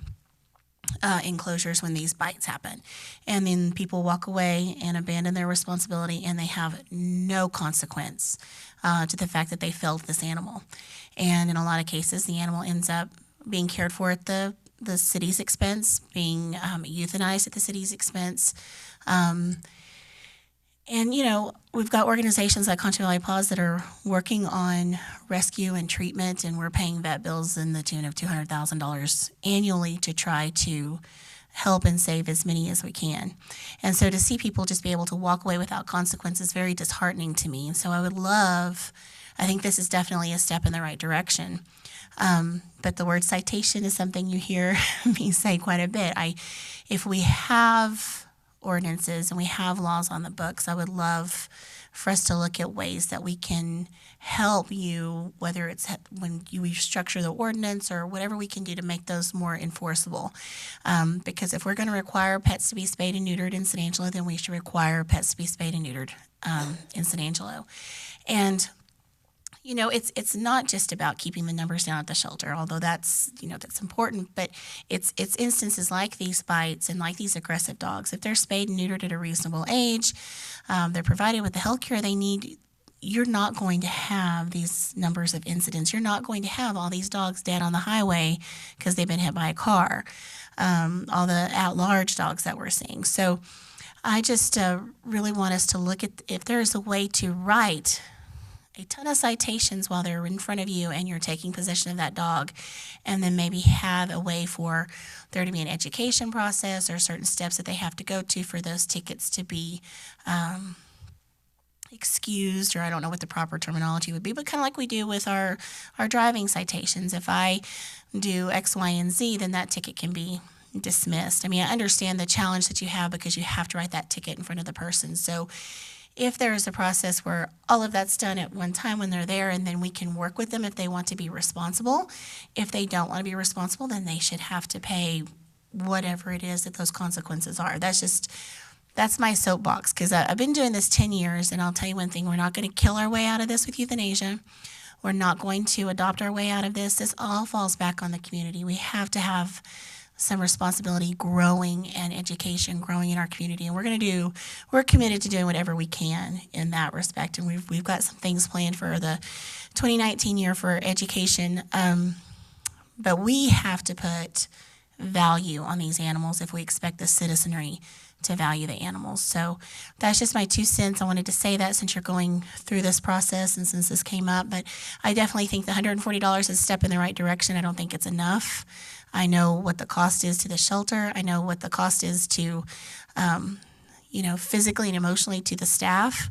enclosures when these bites happen. And then people walk away and abandon their responsibility and they have no consequence to the fact that they felled this animal. And in a lot of cases, the animal ends up being cared for at the city's expense, being euthanized at the city's expense. And, you know, we've got organizations like Concho Valley Paws that are working on rescue and treatment, and we're paying vet bills in the tune of $200,000 annually to try to help and save as many as we can. And so to see people just be able to walk away without consequence is very disheartening to me. And so I think this is definitely a step in the right direction. But the word citation is something you hear me say quite a bit. If we have ordinances and we have laws on the books, I would love for us to look at ways that we can help you, whether it's when you restructure the ordinance or whatever we can do to make those more enforceable. Because if we're going to require pets to be spayed and neutered in San Angelo, then we should require pets to be spayed and neutered in San Angelo. And you know, it's not just about keeping the numbers down at the shelter, although that's important, but it's instances like these bites and like these aggressive dogs. If they're spayed and neutered at a reasonable age, they're provided with the health care they need, you're not going to have these numbers of incidents. You're not going to have all these dogs dead on the highway because they've been hit by a car, all the at-large dogs that we're seeing. So I just really want us to look at if there's a way to write a ton of citations while they're in front of you and you're taking possession of that dog, and then maybe have a way for there to be an education process or certain steps that they have to go to for those tickets to be excused, or I don't know what the proper terminology would be, but kind of like we do with our driving citations. If I do X, Y, and Z, then that ticket can be dismissed. I mean, I understand the challenge that you have because you have to write that ticket in front of the person. So if there is a process where all of that's done at one time when they're there, and then we can work with them if they want to be responsible. If they don't want to be responsible, then they should have to pay whatever it is that those consequences are. That's my soapbox, because I've been doing this 10 years, and I'll tell you one thing, we're not going to kill our way out of this with euthanasia. We're not going to adopt our way out of this. This all falls back on the community. We have to have some responsibility growing and education growing in our community. And we're committed to doing whatever we can in that respect. And we've got some things planned for the 2019 year for education. But we have to put value on these animals if we expect the citizenry to value the animals. So that's just my 2 cents. I wanted to say that since you're going through this process and since this came up. But I definitely think the $140 is a step in the right direction. I don't think it's enough. I know what the cost is to the shelter. I know what the cost is to, physically and emotionally to the staff.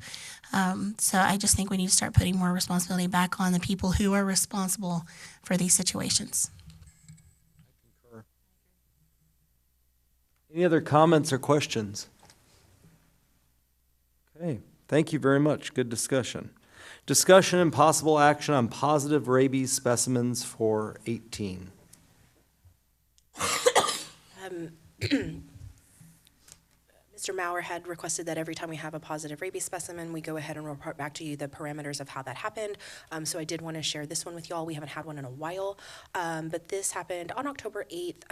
So I just think we need to start putting more responsibility back on the people who are responsible for these situations. Any other comments or questions? Okay, thank you very much. Good discussion. Discussion and possible action on positive rabies specimens for 18. Mr. Maurer had requested that every time we have a positive rabies specimen, we go ahead and report back to you the parameters of how that happened. So I did want to share this one with y'all. We haven't had one in a while, but this happened on October 8th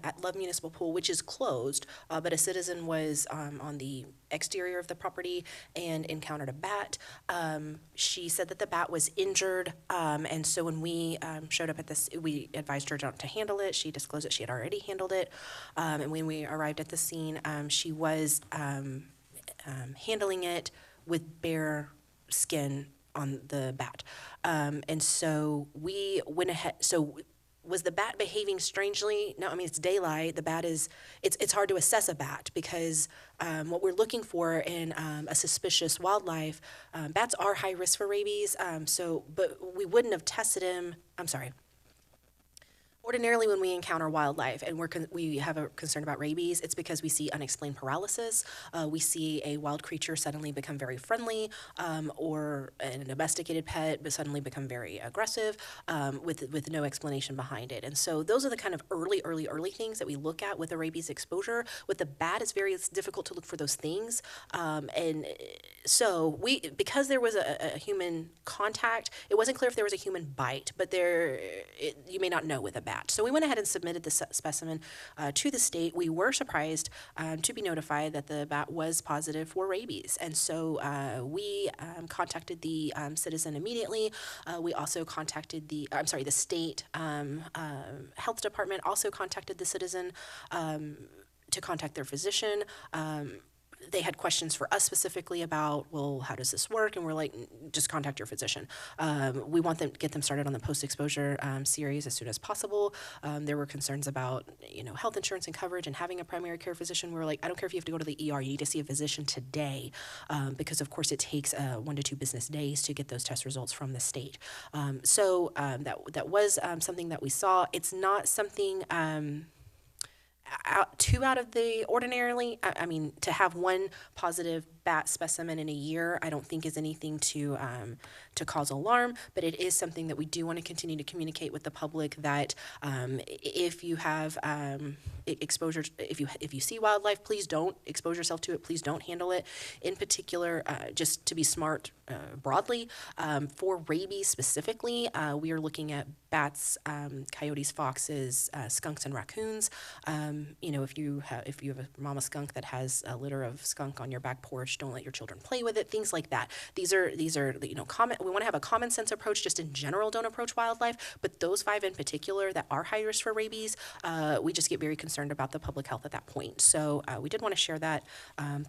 at Love Municipal Pool, which is closed, but a citizen was on the exterior of the property and encountered a bat. She said that the bat was injured, and so when we showed up at this, we advised her not to handle it. She disclosed that she had already handled it, and when we arrived at the scene, she was handling it with bare skin on the bat. And so we went ahead. So was the bat behaving strangely? No, I mean, it's daylight. The bat is, it's hard to assess a bat because what we're looking for in a suspicious wildlife, bats are high risk for rabies. But we wouldn't have tested him. I'm sorry. Ordinarily, when we encounter wildlife and we have a concern about rabies, it's because we see unexplained paralysis. We see a wild creature suddenly become very friendly, or a domesticated pet but suddenly become very aggressive, with no explanation behind it. And so those are the kind of early things that we look at with a rabies exposure. With the bat, it's difficult to look for those things. So because there was a human contact, it wasn't clear if there was a human bite, but you may not know with a bat. So we went ahead and submitted the specimen to the state. We were surprised to be notified that the bat was positive for rabies. And so we contacted the citizen immediately. We also contacted the state health department also contacted the citizen to contact their physician. They had questions for us specifically about, well, how does this work? And we're like, just contact your physician. We want them get them started on the post-exposure series as soon as possible. There were concerns about, health insurance and coverage and having a primary care physician. We were like, I don't care if you have to go to the ER, you need to see a physician today, because of course it takes 1 to 2 business days to get those test results from the state. That was something that we saw. It's not something out of the ordinarily. I mean, to have one positive bat specimen in a year, I don't think is anything to cause alarm, but it is something that we do want to continue to communicate with the public that if you have exposure, if you see wildlife, please don't expose yourself to it. Please don't handle it. In particular, just to be smart broadly, for rabies specifically, we are looking at bats, coyotes, foxes, skunks, and raccoons. If you have a mama skunk that has a litter of skunk on your back porch, don't let your children play with it. Things like that. These are common. We want to have a common sense approach. Just in general, don't approach wildlife. But those 5 in particular that are high risk for rabies, we just get very concerned about the public health at that point. So we did want to share that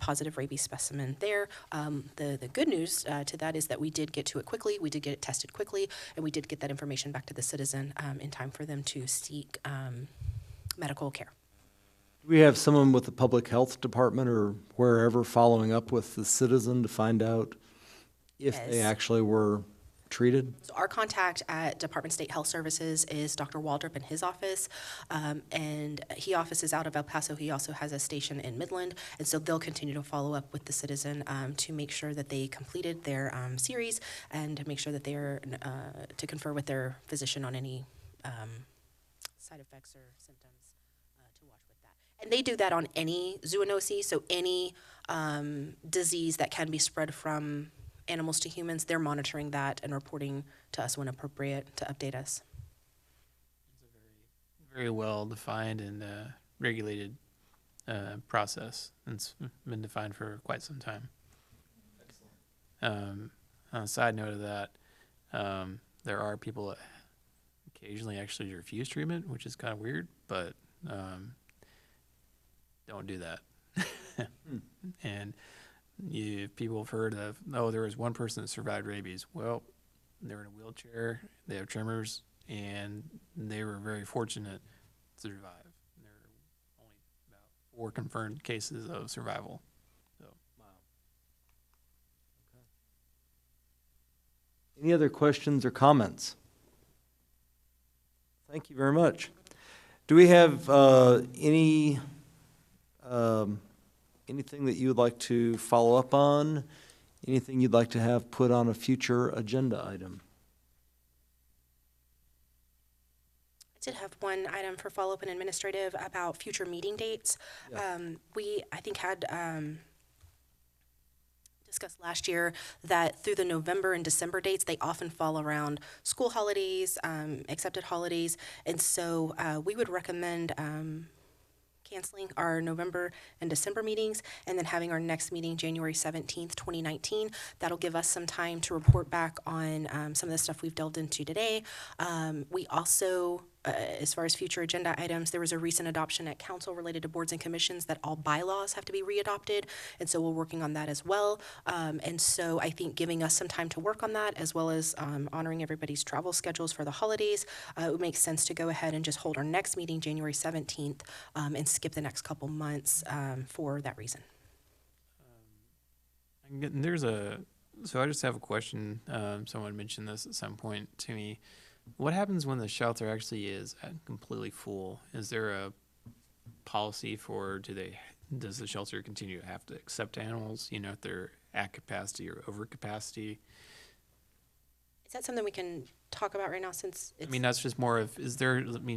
positive rabies specimen there. The good news to that is that we did get to it quickly. We did get it tested quickly, and we did get that information back to the citizen in time for them to seek medical care. Do we have someone with the public health department or wherever following up with the citizen to find out if they Yes. actually were treated? So our contact at Department of State Health Services is Dr. Waldrop in his office, and he offices out of El Paso. He also has a station in Midland, and so they'll continue to follow up with the citizen to make sure that they completed their series and to make sure that they're to confer with their physician on any side effects or symptoms to watch with that. And they do that on any zoonosis, so any disease that can be spread from animals to humans, they're monitoring that and reporting to us when appropriate to update us. It's a very well defined and regulated process. It's been defined for quite some time. On a side note of that, there are people that occasionally actually refuse treatment, which is kind of weird, but don't do that. And people have heard of, there was one person that survived rabies. Well, they're in a wheelchair, they have tremors, and they were very fortunate to survive. There are only about 4 confirmed cases of survival. So, Wow. Okay. Any other questions or comments? Thank you very much. Do we have anything that you would like to follow up on? Anything you'd like to have put on a future agenda item? I did have one item for follow-up and administrative about future meeting dates. Yeah. We, I think, had discussed last year that through the November and December dates, they often fall around school holidays, accepted holidays, and so we would recommend canceling our November and December meetings and then having our next meeting January 17th, 2019. That'll give us some time to report back on some of the stuff we've delved into today. We also as far as future agenda items, there was a recent adoption at council related to boards and commissions that all bylaws have to be readopted, and so we're working on that as well. And so I think giving us some time to work on that, as well as honoring everybody's travel schedules for the holidays, it would make sense to go ahead and just hold our next meeting January 17th and skip the next couple months for that reason. So I just have a question. Someone mentioned this at some point to me. What happens when the shelter actually is completely full? Is there a policy for, does the shelter continue to have to accept animals, if they're at capacity or over capacity? Is that something we can talk about right now since it's... That's just more of, as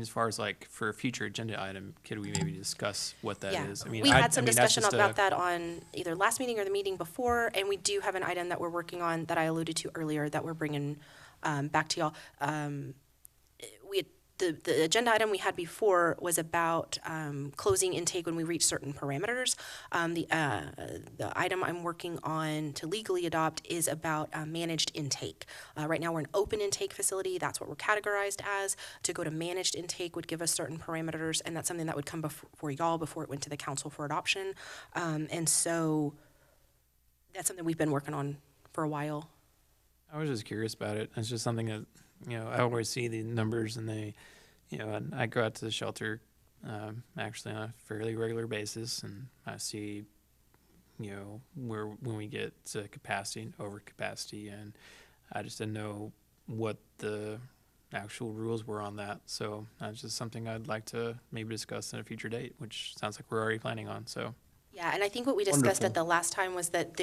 far as like for a future agenda item, could we maybe discuss what that is? We had some discussion about that on either last meeting or the meeting before, and we do have an item that we're working on that I alluded to earlier that we're bringing back to y'all. The agenda item we had before was about closing intake when we reach certain parameters. The item I'm working on to legally adopt is about managed intake. Right now we're an open intake facility. That's what we're categorized as. To go to managed intake would give us certain parameters, and that's something that would come before y'all before it went to the council for adoption. And so that's something we've been working on for a while. I was just curious about it. It's just something that, I always see the numbers and and I go out to the shelter actually on a fairly regular basis, and I see, when we get to capacity and over capacity, and I just didn't know what the actual rules were on that. So that's just something I'd like to maybe discuss at a future date, which sounds like we're already planning on, so. Yeah, and I think what we discussed at the last time was that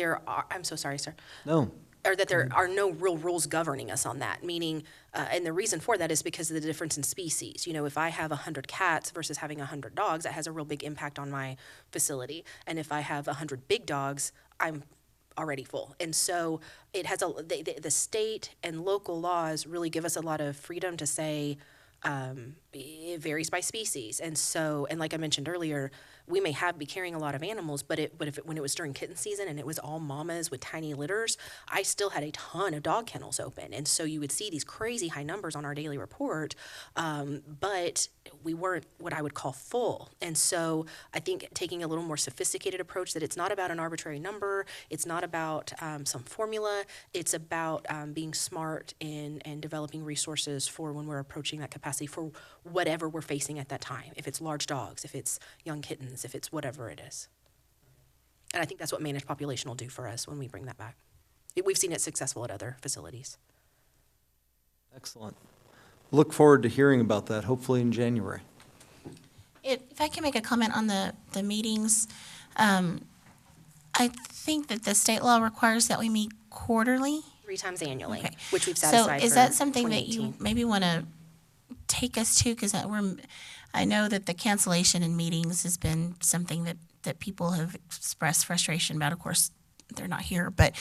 I'm so sorry, sir. No. Or that there are no real rules governing us on that, meaning, and the reason for that is because of the difference in species. If I have 100 cats versus having 100 dogs, that has a real big impact on my facility. And if I have 100 big dogs, I'm already full. And so it has the state and local laws really give us a lot of freedom to say, it varies by species. And so, and like I mentioned earlier, we may be carrying a lot of animals, but when it was during kitten season and it was all mamas with tiny litters, I still had a ton of dog kennels open. And so you would see these crazy high numbers on our daily report, but we weren't what I would call full. And so I think taking a little more sophisticated approach, that it's not about an arbitrary number, it's not about some formula, it's about being smart and developing resources for when we're approaching that capacity for whatever we're facing at that time. If it's large dogs, if it's young kittens, if it's whatever it is. And I think that's what managed population will do for us when we bring that back. We've seen it successful at other facilities. Excellent. Look forward to hearing about that, hopefully in January. If I can make a comment on the meetings, I think that the state law requires that we meet quarterly. 3 times annually, Okay. which we've satisfied So is for that something that you 2018. maybe want to take us to? Because I know that the cancellation in meetings has been something that people have expressed frustration about. Of course, they're not here, but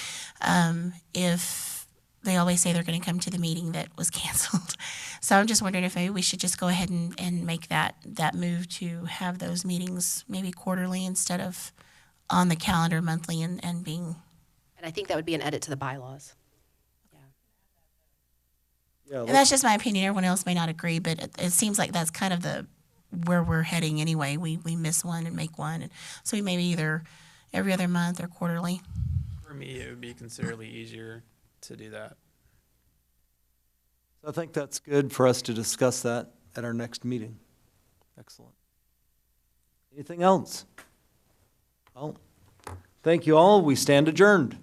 if they always say they're going to come to the meeting that was canceled. So I'm just wondering if maybe we should just go ahead and make that move to have those meetings maybe quarterly instead of on the calendar monthly and being. And I think that would be an edit to the bylaws. Yeah, And that's just my opinion. Everyone else may not agree, but it seems like that's kind of where we're heading anyway. We miss one and make one. And so we maybe either every other month or quarterly. For me, it would be considerably easier to do that. I think that's good for us to discuss that at our next meeting. Excellent. Anything else? Oh, thank you all. We stand adjourned.